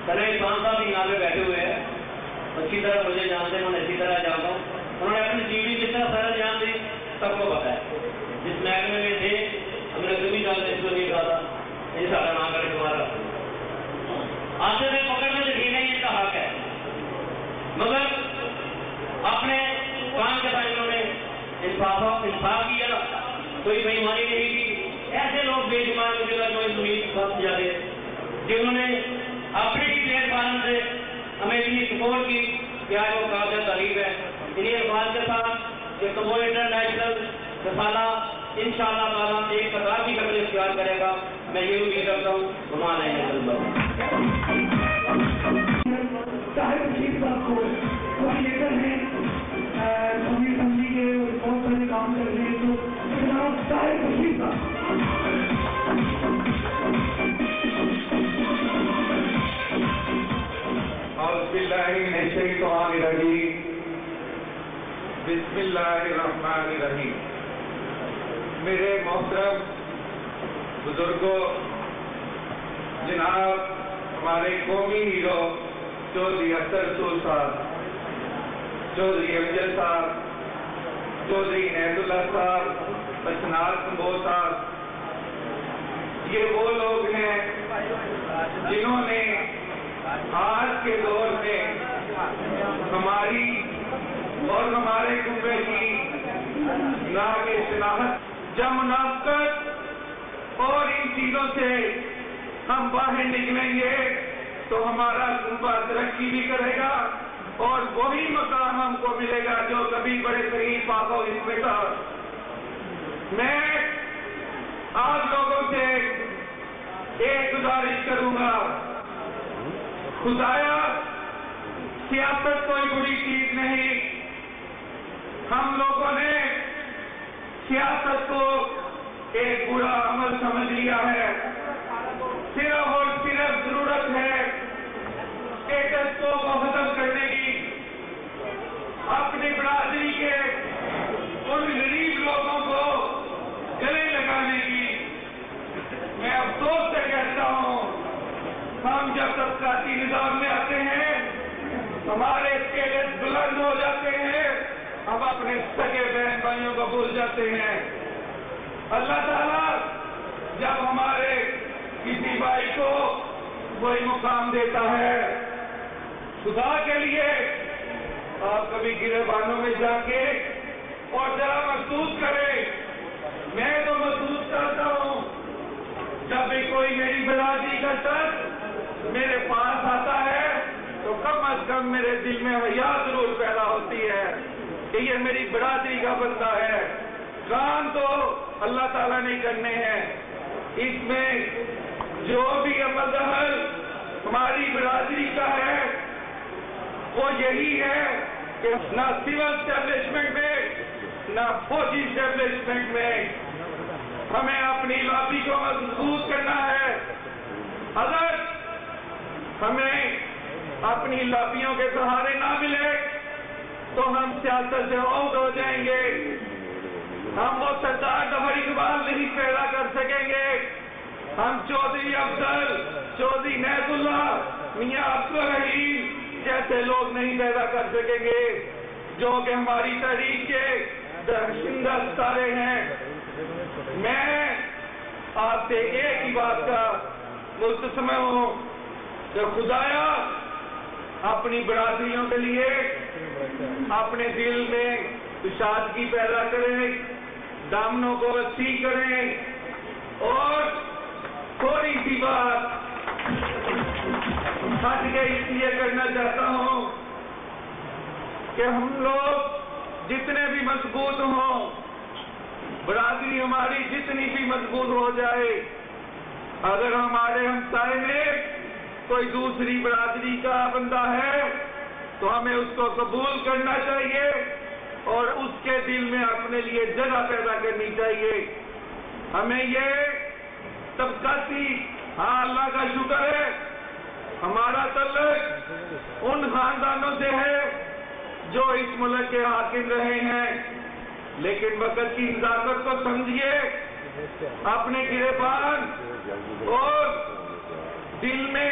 سر عرفان صاحب بھی یہاں پہ بیٹھے ہوئے ہیں، اچھی طرح مجھے جانتے ہیں، میں اچھی طرح جانتا ہوں. انہوں نے اپنی ٹی وی کتنا سارا جان دی سب کو پتا ہے. جس محکمے میں تھے ہم نے کبھی جانتے اس کو نہیں کہا تھا یہ سارا نام کر تمہارا آتے سے پکڑنے لگے ان کا حق ہے، مگر اپنے کام کے بعد انہوں نے انصاف کیا، کوئی بےایمانی نہیں کی. ایسے لوگ بے شمار مجھے جو اس امید پھنس جاتے جنہوں نے اپنے ہی پلیٹ فارم سے ہمیں اتنی سپورٹ کی کہ آج وہ قابل تعریف ہے. انہیں الفاظ کے ساتھ کہ وہ انٹرنیشنل رسالہ انشاءاللہ تعالیٰ ایک قطار کی شکل اختیار کرے گا، میں یہ امید رکھتا ہوں. گمان نہیں ہے طاہر رشید صاحب کو کوآرڈینیٹر ہیں قومی اسمبلی کے بہت سارے کام کر رہے ہیں، تو جناب طاہر رشید صاحب. اعوذ باللہ من الشیطان الرجیم، بسم اللہ الرحمن الرحیم. میرے محترم بزرگوں، جناب ہمارے قومی ہیرو چودھری اختر رسول صاحب، چودھری امجد صاحب، چودھری عنایت اللہ صاحب، بچنار کمبو صاحب، یہ وہ لوگ ہیں جنہوں نے آج کے دور میں ہماری اور ہمارے کنبے کی نام شناخت جب منافقت اور ان چیزوں سے ہم باہر نکلیں گے تو ہمارا کنبہ ترقی بھی کرے گا اور وہی مقام ہم کو ملے گا جو کبھی بڑے قریب پاکو اس میں تھا. میں آپ لوگوں سے ایک گزارش کروں گا، خدایا سیاست کوئی بری چیز نہیں. ہم لوگوں نے سیاست کو ایک برا عمل سمجھ لیا ہے. صرف اور صرف ضرورت ہے اسٹیٹس کو ختم کرنے کی، اپنی برادری کے ان غریب لوگوں کو گلے لگانے کی. میں افسوس سے کہتا ہوں ہم جب طبقاتی نظام میں آتے ہیں ہمارے اسٹیٹس بلند ہو جاتے ہیں، ہم اپنے سگے بہن بھائیوں کو بھول جاتے ہیں. اللہ تعالیٰ جب ہمارے کسی بھائی کو کوئی مقام دیتا ہے، خدا کے لیے آپ کبھی گریبانوں میں جا کے اور ذرا محسوس کریں. میں تو محسوس کرتا ہوں جب بھی کوئی میری برادری کا شخص میرے پاس آتا ہے تو کم از کم میرے دل میں حیا ضرور پیدا ہوتی ہے کہ یہ میری برادری کا بندہ ہے. کام تو اللہ تعالیٰ نے کرنے ہیں، اس میں جو بھی عمل دخل ہماری برادری کا ہے وہ یہی ہے کہ نہ سول اسٹیبلشمنٹ میں نہ فوجی اسٹیبلشمنٹ میں ہمیں اپنی لابی کو مضبوط کرنا ہے. اگر ہمیں اپنی لابیوں کے سہارے نہ ملے تو ہم سیاست سے عہد ہو جائیں گے. ہم وہ سردار ظفر اقبال نہیں پیدا کر سکیں گے، ہم چودھری افضل، چودھری عنایت اللہ، میاں عبدالرحیم جیسے لوگ نہیں پیدا کر سکیں گے جو کہ ہماری تحریک کے درخشندہ ستارے ہیں. میں آپ سے ایک ہی بات کا ملتزم ہوں کہ خدایا اپنی برادریوں کے لیے اپنے دل میں کشادگی پیدا کریں، دامنوں کو وسیع کریں اور تھوڑی سی بات ہٹ کے اس لیے کرنا چاہتا ہوں کہ ہم لوگ جتنے بھی مضبوط ہوں، برادری ہماری جتنی بھی مضبوط ہو جائے، اگر ہمارے ہمسائے میں کوئی دوسری برادری کا بندہ ہے تو ہمیں اس کو قبول کرنا چاہیے اور اس کے دل میں اپنے لیے جگہ پیدا کرنی چاہیے. ہمیں یہ طبقاتی، ہاں اللہ کا شکر ہے ہمارا تعلق ان خاندانوں سے ہے جو اس ملک کے حاکم رہے ہیں، لیکن وقت کی نزاکت کو سمجھیے، اپنے گریبان اور دل میں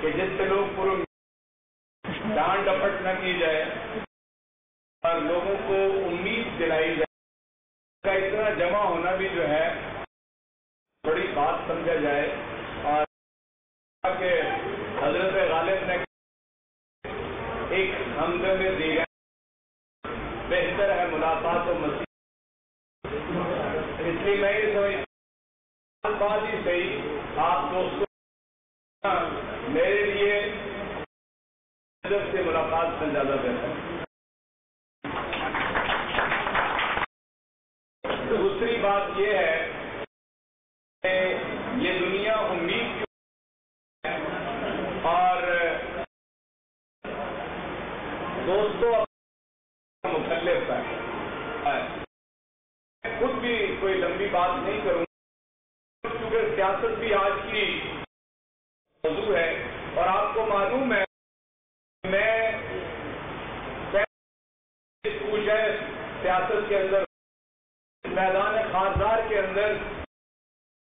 کہ جس سے لوگ پورے ڈانٹ ڈپٹ نہ کی جائے اور لوگوں کو امید دلائی جائے کا اتنا جمع ہونا بھی جو ہے بڑی بات سمجھا جائے اور کہ حضرت غالب نے ایک ہمدرد میں دی گئی بہتر ہے ملاقات و مسیح، اس لیے میں یہ سمجھتا بات ہی صحیح آپ دوستوں میرے لیے حضرت سے ملاقات سے زیادہ بہتر ہے۔ دوسری بات یہ ہے کہ یہ دنیا امید کی اور دوستوں مختلف ہے، خود بھی کوئی لمبی بات نہیں کروں کیونکہ سیاست بھی آج کی موضوع ہے اور آپ کو معلوم ہے میں سیاست کے اندر میدان خاصدار کے اندر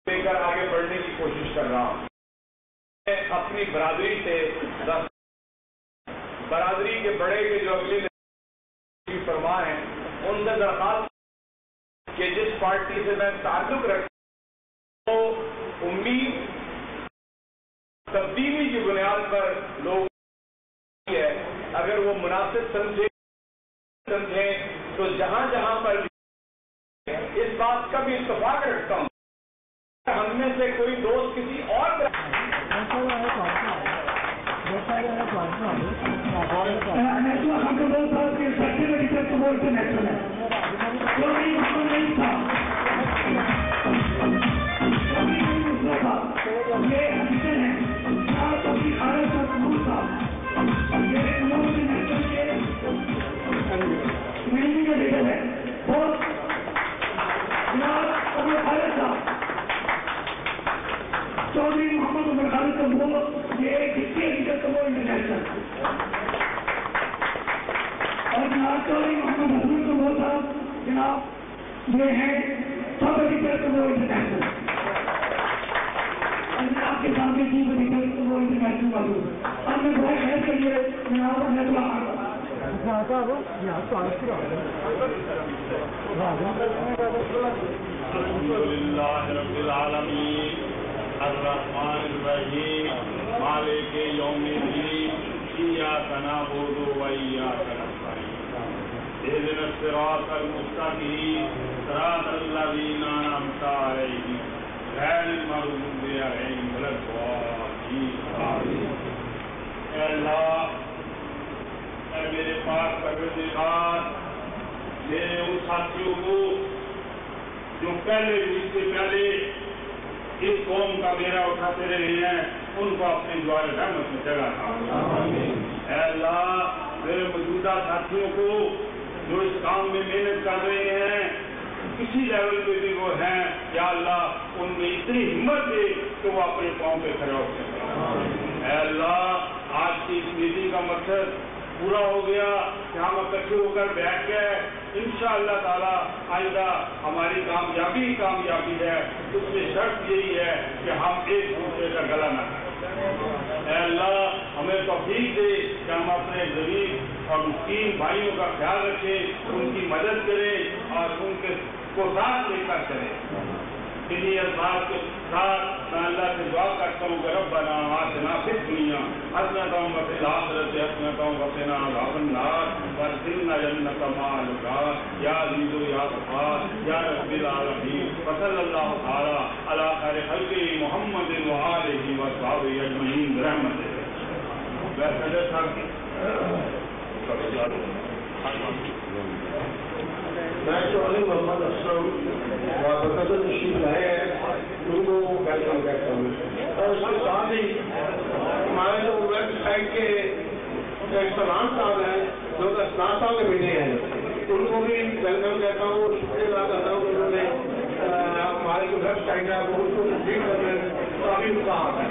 لے کر آگے بڑھنے کی کوشش کر رہا ہوں۔ میں اپنی برادری سے برادری کے بڑے کے جو اگلے فرما ہیں ان سے درخواست کہ جس پارٹی سے میں تعلق رکھتا ہوں تو امید تبدیلی کی بنیاد پر لوگ ہے اگر وہ مناسب سمجھیں تو جہاں جہاں پر اس بات کا بھی اتفاق رکھتا ہوں ہم میں سے کوئی دوست کسی اور چودھری محمد عمر خالد کمبو یہ ایک کمبو انٹرنیشنل اور جناب چودھری محمد حسن کمبو صاحب جناب یہ ہیں سب ایڈیٹر کمبو انٹرنیشنل اور جناب کے سامنے چیف ایڈیٹر کمبو انٹرنیشنل موجود ہے۔ اب میں بہت خیر کریے جناب احمد اللہ الحمدللہ رب العالمین الرحمن الرحیم مالک یوم الدین ایاک نعبد و ایاک نستعین اهدنا الصراط المستقیم صراط الذین انعمت علیہم غیر المغضوب علیہم ولا الضالین آمین۔ اے اللہ، اے میرے پاک پروردگار، میرے ان ساتھیوں کو جو پہلے اس سے پہلے اس قوم کا بیڑا اٹھاتے رہے ہیں ان کو اپنی دعا رحمت میں جگہ تھا۔ اے اللہ، میرے موجودہ ساتھیوں کو جو اس کام میں محنت کر رہے ہیں کسی لیول پہ بھی وہ ہیں، یا اللہ ان میں اتنی ہمت دے کہ وہ اپنے قوم پہ کھڑے ہو سکیں۔ اے اللہ، آج کی اس میٹنگ کا مقصد پورا ہو گیا کہ ہم اکٹھے ہو کر بیٹھ گئے، انشاءاللہ تعالی آئندہ ہماری کامیابی ہے، اس میں شرط یہی ہے کہ ہم ایک دوسرے کا گلا نہ کریں۔ اے اللہ، ہمیں توفیق دے کہ ہم اپنے غریب اور مسکین بھائیوں کا خیال رکھیں، ان کی مدد کریں اور ان کو ساتھ لے کر چلیں۔ انہی الفاظ کے ساتھ میں اللہ سے دعا کرتا ہوں کہ ربنا آتنا فی الدنیا حسنۃ وفی الآخرۃ حسنۃ وقنا عذاب النار وادخلنا جنۃ مع الابرار یا عزیز یا غفار یا رب العالمین وصلی اللہ تعالی علی خیر خلقہ محمد وآلہ وصحبہ اجمعین برحمتہ۔ صدر صاحب میں چودھری محمد اسلم بقدر تشریف لائے ہیں ان کو ویلکم کرتا ہوں اور اس کے ساتھ ہی ہمارے جو ویب سائٹ کے سلام صاحب ہیں جو کہ اسلام صاحب کے بیٹے ہیں ان کو بھی ویلکم کرتا ہوں، شکریہ ادا کرتا ہوں کہ انہوں نے ہماری جو ویب سائٹ ہے وہ اس کو تصدیق کرنے کا بھی کہا ہے۔